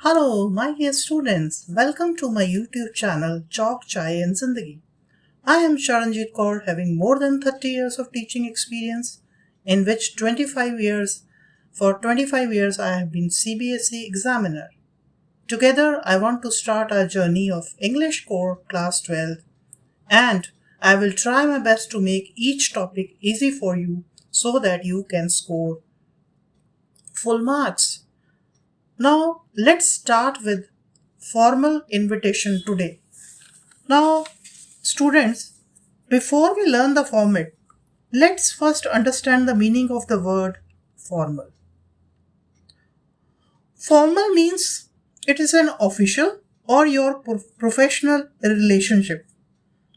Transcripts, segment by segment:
Hello, my dear students. Welcome to my YouTube channel Chalk Chai and Zindagi. I am Charanjit Kaur, having more than 30 years of teaching experience, in which 25 years I have been CBSE examiner. Together, I want to start our journey of English Core Class 12, and I will try my best to make each topic easy for you so that you can score full marks. Now, let's start with formal invitation today. Now, students, before we learn the format, let's first understand the meaning of the word formal. Formal means it is an official or your professional relationship.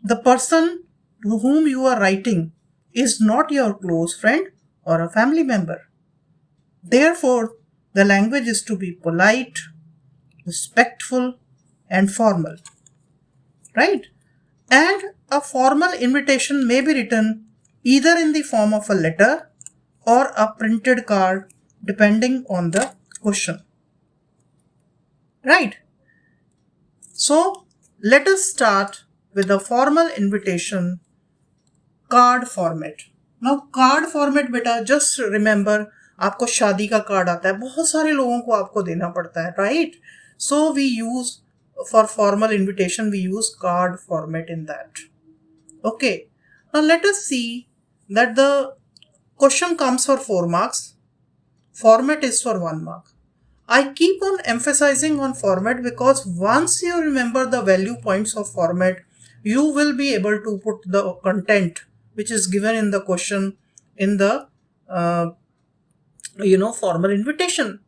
The person to whom you are writing is not your close friend or a family member. Therefore, the language is to be polite, respectful, and formal, right? And a formal invitation may be written either in the form of a letter or a printed card, depending on the question, right? So, let us start with the formal invitation card format. Now, card format बेटा just remember आपको शादी का card आता है, बहुत सारे लोगों को आपको देना पड़ता है, right? So we use for formal invitation we use card format in that. Okay. Now let us see that the question comes for 4 marks. Format is for 1 mark. I keep on emphasizing on format because once you remember the value points of format, you will be able to put the content which is given in the question in the formal invitation,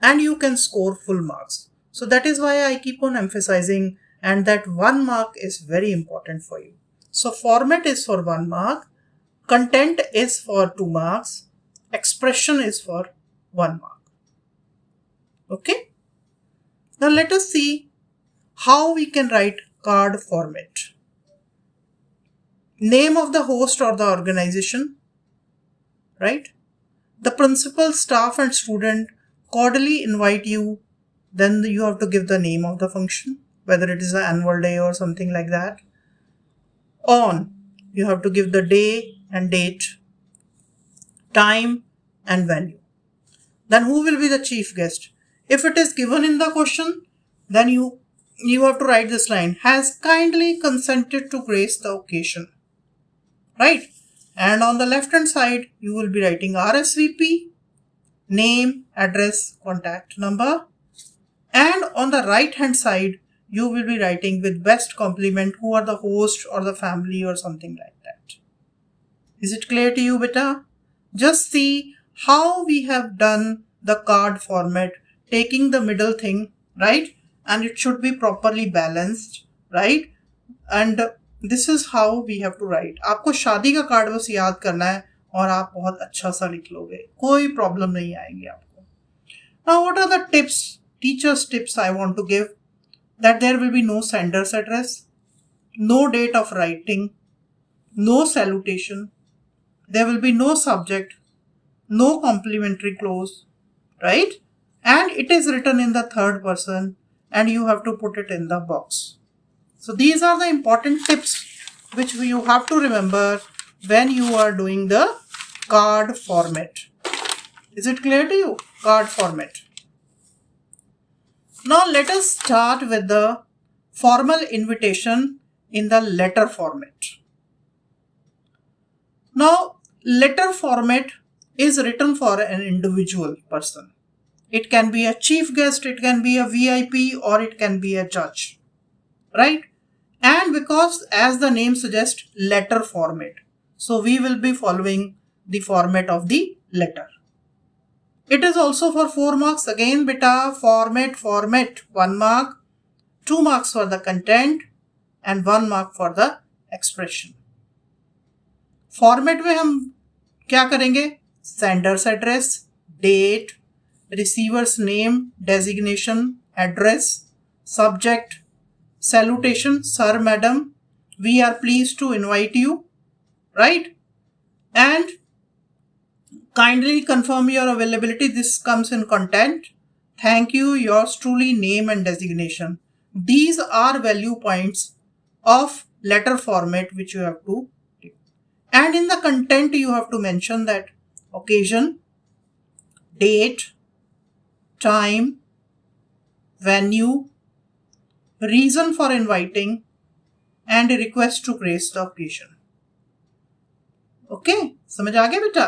and you can score full marks. So that is why I keep on emphasizing, and that 1 mark is very important for you. So format is for 1 mark, content is for 2 marks, expression is for 1 mark. Okay. Now let us see how we can write card format. Name of the host or the organization, right? The principal, staff and student cordially invite you. Then you have to give the name of the function, whether it is an annual day or something like that. On, you have to give the day and date, time and venue. Then who will be the chief guest? If it is given in the question, then you have to write this line, has kindly consented to grace the occasion, right? And on the left hand side, you will be writing RSVP, name, address, contact number. And on the right hand side, you will be writing with best compliment who are the host or the family or something like that. Is it clear to you, beta? Just see how we have done the card format, taking the middle thing, right? And it should be properly balanced, right? And this is how we have to write. आपको शादी का card बस याद करना है और आप बहुत अच्छा सा लिख लोगे, कोई प्रॉब्लम नहीं आएगी आपको. Now what are the tips, teachers tips I want to give? That there will be no sender's address, no date of writing, no salutation, there will be no subject, no complimentary clause, right? And it is written in the third person and you have to put it in the box. So these are the important tips which you have to remember when you are doing the card format. Is it clear to you? Card format. Now let us start with the formal invitation in the letter format. Now, letter format is written for an individual person. It can be a chief guest, it can be a VIP, or it can be a judge, right? And because as the name suggests, letter format, so we will be following the format of the letter. It is also for 4 marks. Again, beta, format, 1 mark, 2 marks for the content and 1 mark for the expression. Format में हम क्या करेंगे? Sender's address, date, receiver's name, designation, address, subject, salutation, sir, madam, we are pleased to invite you, right? And kindly confirm your availability. This comes in content. thank you, yours truly, name and designation. These are value points of letter format which you have to take. And in the content you have to mention that occasion, date, time, venue, reason for inviting, and a request to grace the occasion. Okay समझ आ गया बेटा.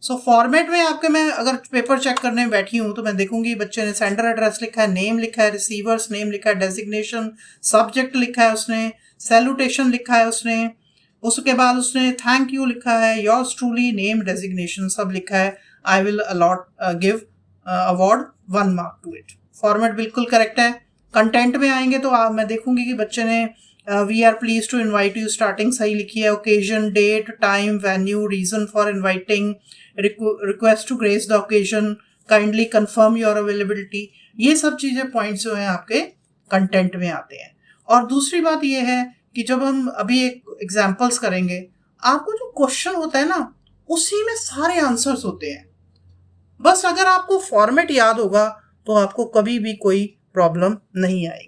सो format में आपके मैं अगर paper check करने बैठी हूँ तो मैं देखूंगी बच्चे ने सेंडर एड्रेस लिखा है, नेम लिखा है, रिसीवर्स नेम लिखा है, डेजिग्नेशन, सब्जेक्ट लिखा है उसने, सैल्यूटेशन लिखा है उसने, उसके बाद उसने थैंक यू लिखा है, योर्स ट्रूली, नेम, डेजिग्नेशन सब लिखा है. I will allot give award 1 mark to it. Format बिल्कुल करेक्ट है. कंटेंट में आएंगे तो मैं देखूंगी कि बच्चे ने we are please to invite you starting सही लिखी है, occasion, date, time, venue, reason for inviting, request to grace the occasion, kindly confirm your availability. ये सब चीजें पॉइंट्स जो हैं आपके कंटेंट में आते हैं. और दूसरी बात ये है कि जब हम अभी एक एग्जाम्पल्स करेंगे, आपको जो क्वेश्चन होता है ना उसी में सारे आंसर्स होते हैं. बस अगर आपको फॉर्मेट याद होगा तो आपको कभी भी कोई प्रॉब्लम नहीं आएगी.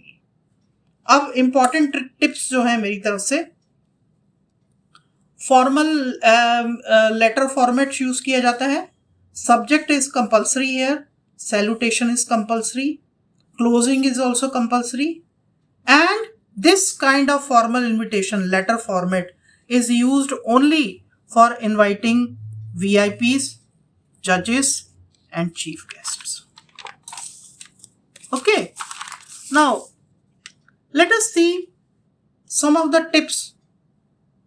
अब इंपॉर्टेंट टिप्स जो है मेरी तरफ से, फॉर्मल लेटर फॉर्मेट यूज किया जाता है. Subject is compulsory here, salutation is compulsory, closing is also compulsory, and this kind of formal invitation letter format is used only for inviting VIPs, judges and chief guests. Okay, now let us see some of the tips.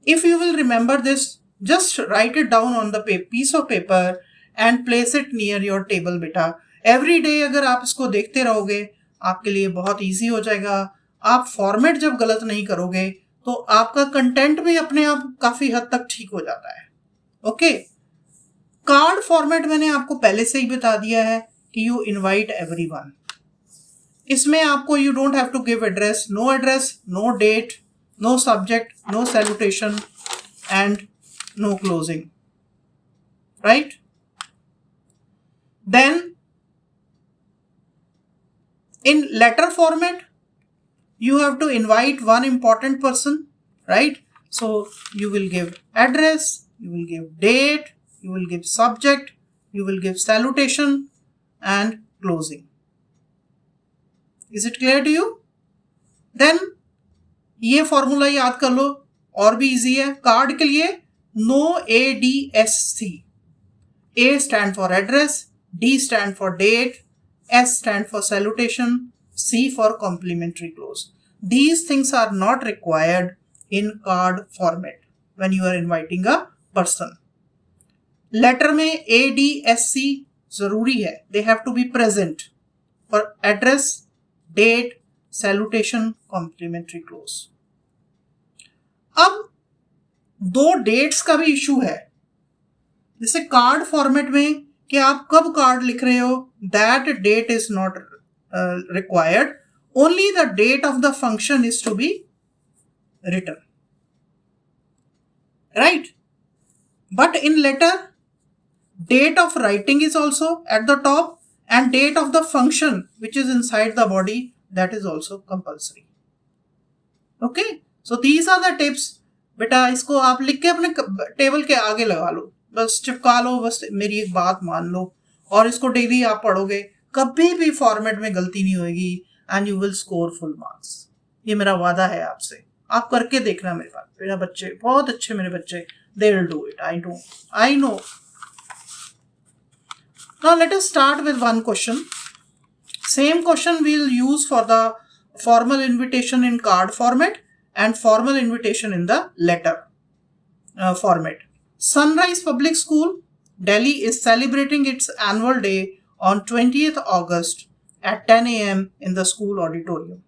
If you will remember this, just write it down on the piece of paper and place it near your table beta. Every day अगर आप इसको देखते रहोगे आपके लिए बहुत easy हो जाएगा. आप फॉर्मेट जब गलत नहीं करोगे तो आपका कंटेंट भी अपने आप काफी हद तक ठीक हो जाता है. ओके, कार्ड फॉर्मेट मैंने आपको पहले से ही बता दिया है कि यू इनवाइट एवरीवन. इसमें आपको you don't have to give address, no date, no subject, no salutation and no closing, right. Then in letter format you have to invite one important person, right? So you will give address, you will give date, you will give subject, you will give salutation and closing. Is it clear to you? Then ये formula याद कर लो और भी easy है. Card के लिए no ADSC. A stand for address, D stand for date, S stand for salutation, C for complimentary close. These things are not required in card format when you are inviting a person. Letter में ADSC जरूरी है. They have to be present for address, date, salutation, complimentary close. अब 2 dates का भी issue है. जैसे card format में कि आप कब कार्ड लिख रहे हो, that date is not required. Only the date of the function is to be written, right? But in letter, date of writing is also at the top and date of the function which is inside the body, that is also compulsory. Okay, so these are the tips. बेटा इसको आप लिख के अपने table के आगे लगा लो, बस चिपका लो, बस मेरी एक बात मान लो और इसको डेली आप पढ़ोगे, कभी भी फॉर्मेट में गलती नहीं होगी and you will score full marks. ये मेरा वादा है आपसे. आप करके देखना मेरे पास. मेरा बच्चे बहुत अच्छे, मेरे बच्चे, they will do it. I know. Now let us start with one question. Same question we will use for the formal invitation in card format and formal invitation in the letter format. Sunrise Public School, Delhi is celebrating its annual day on 20th August at 10 a.m. in the school auditorium.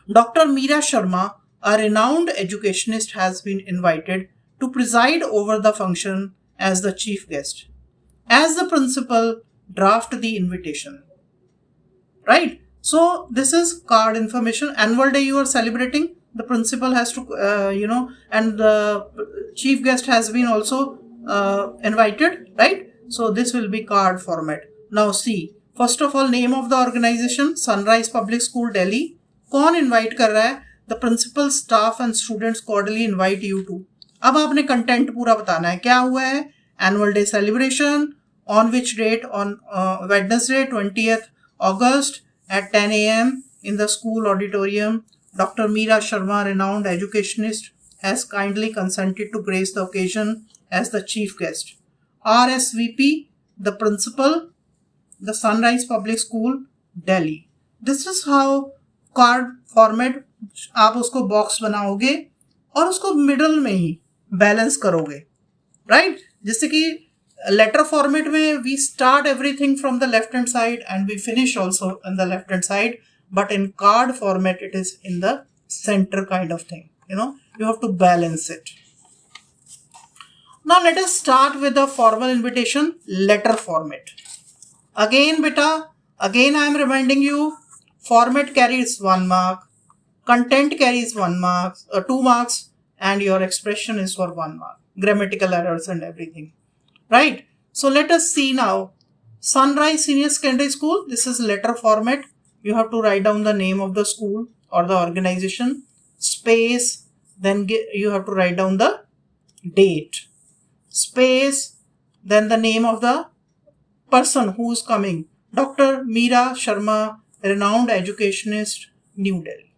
Dr. Meera Sharma, a renowned educationist, has been invited to preside over the function as the chief guest. As the principal, draft the invitation. Right? So this is card information. Annual day you are celebrating. The principal has to, and the chief guest has been also invited, right? So this will be card format. Now see, first of all name of the organization Sunrise Public School Delhi. कौन invite कर रहा है? The principal staff and students cordially invite you to. अब आपने content पूरा बताना है. क्या हुआ है? Annual day celebration on which date? On Wednesday 20th August at 10 a.m. in the school auditorium. Dr. Meera Sharma, renowned educationist, has kindly consented to grace the occasion as the chief guest. RSVP, the principal, the Sunrise Public School, Delhi. This is how card format आप उसको box बनाओगे और उसको middle में ही balance करोगे, right? जिससे कि letter format में we start everything from the left hand side and we finish also in the left hand side, but in card format it is in the center kind of thing. You have to balance it. Now let us start with the formal invitation letter format. Again beta, again I am reminding you, format carries 1 mark, content carries 1 mark, 2 marks, and your expression is for 1 mark. Grammatical errors and everything. Right? So let us see now. Sunrise Senior Secondary School, this is letter format. You have to write down the name of the school or the organization, space, then you have to write down the date, space, then the name of the person who is coming, Dr. Meera Sharma, renowned educationist, New Delhi.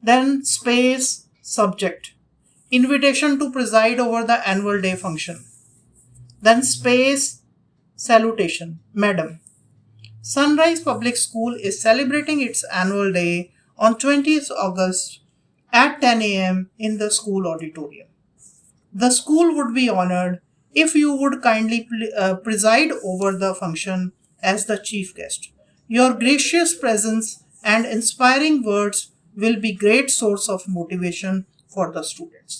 Then space, subject, invitation to preside over the annual day function. Then space, salutation, Madam. Sunrise Public School is celebrating its annual day on 20th August at 10 a.m. in the school auditorium. The school would be honored if you would kindly preside over the function as the chief guest. Your gracious presence and inspiring words will be great source of motivation for the students.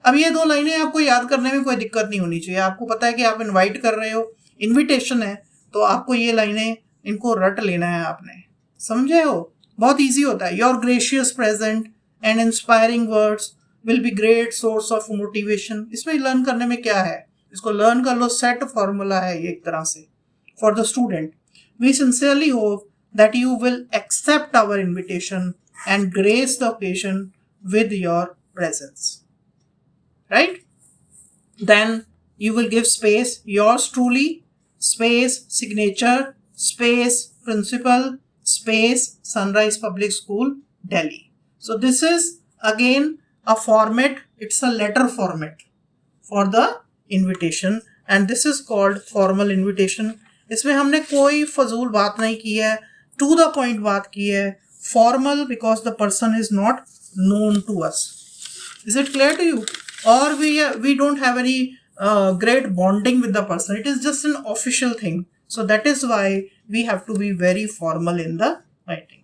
अब ये 2 लाइनें आपको याद करने में कोई दिक्कत नहीं होनी चाहिए. आपको पता है कि आप इनवाइट कर रहे हो, इनविटेशन है, तो आपको ये लाइनें इनको रट लेना है आपने. समझे हो? बहुत इजी होता है. Your gracious present and inspiring words will be great source of motivation. इसमें लर्न करने में क्या है? इसको लर्न कर लो. सेट फॉर्मूला है ये एक तरह से for the student. We sincerely hope that you will accept our invitation and grace the occasion with your presence. Right? Then you will give space, yours truly, space, signature, space, principal, space, Sunrise Public School, Delhi. So this is again a format, it's a letter format for the invitation and this is called formal invitation. इसमें हमने कोई फजूल बात नहीं की है, to the point बात की है. Formal because the person is not known to us. Is it clear to you? Or we don't have any great bonding with the person. It is just an official thing. So that is why we have to be very formal in the writing.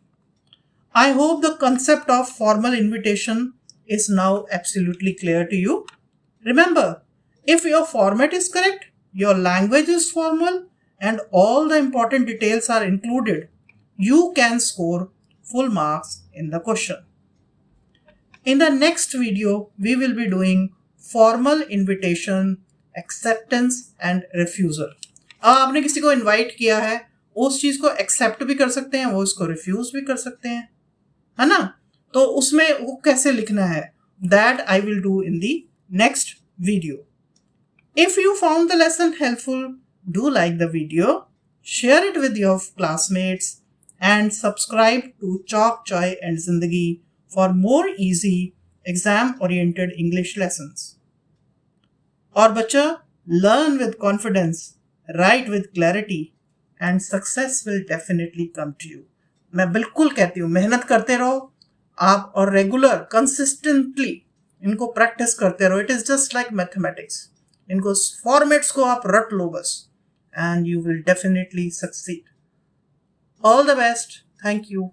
I hope the concept of formal invitation is now absolutely clear to you. Remember, if your format is correct, your language is formal, and all the important details are included, you can score full marks in the question. In the next video, we will be doing formal invitation, acceptance and refusal. अब आपने किसी को invite किया है, उस चीज को accept भी कर सकते हैं, वो उसको रिफ्यूज भी कर सकते हैं, है ना? तो उसमें वो कैसे लिखना है, that I will do in the next video. If you found the lesson helpful, do like the video, share it with your classmates and subscribe to chalk chai and Zindagi for more easy exam oriented English lessons. और बच्चा, learn with confidence, write with clarity and success will definitely come to you. मैं बिल्कुल कहती हूँ, मेहनत करते रहो आप और रेगुलर कंसिस्टेंटली इनको प्रैक्टिस करते रहो. It is just like mathematics. इनको फॉर्मेट्स को आप रट लो बस and you will definitely succeed. All the best. Thank you.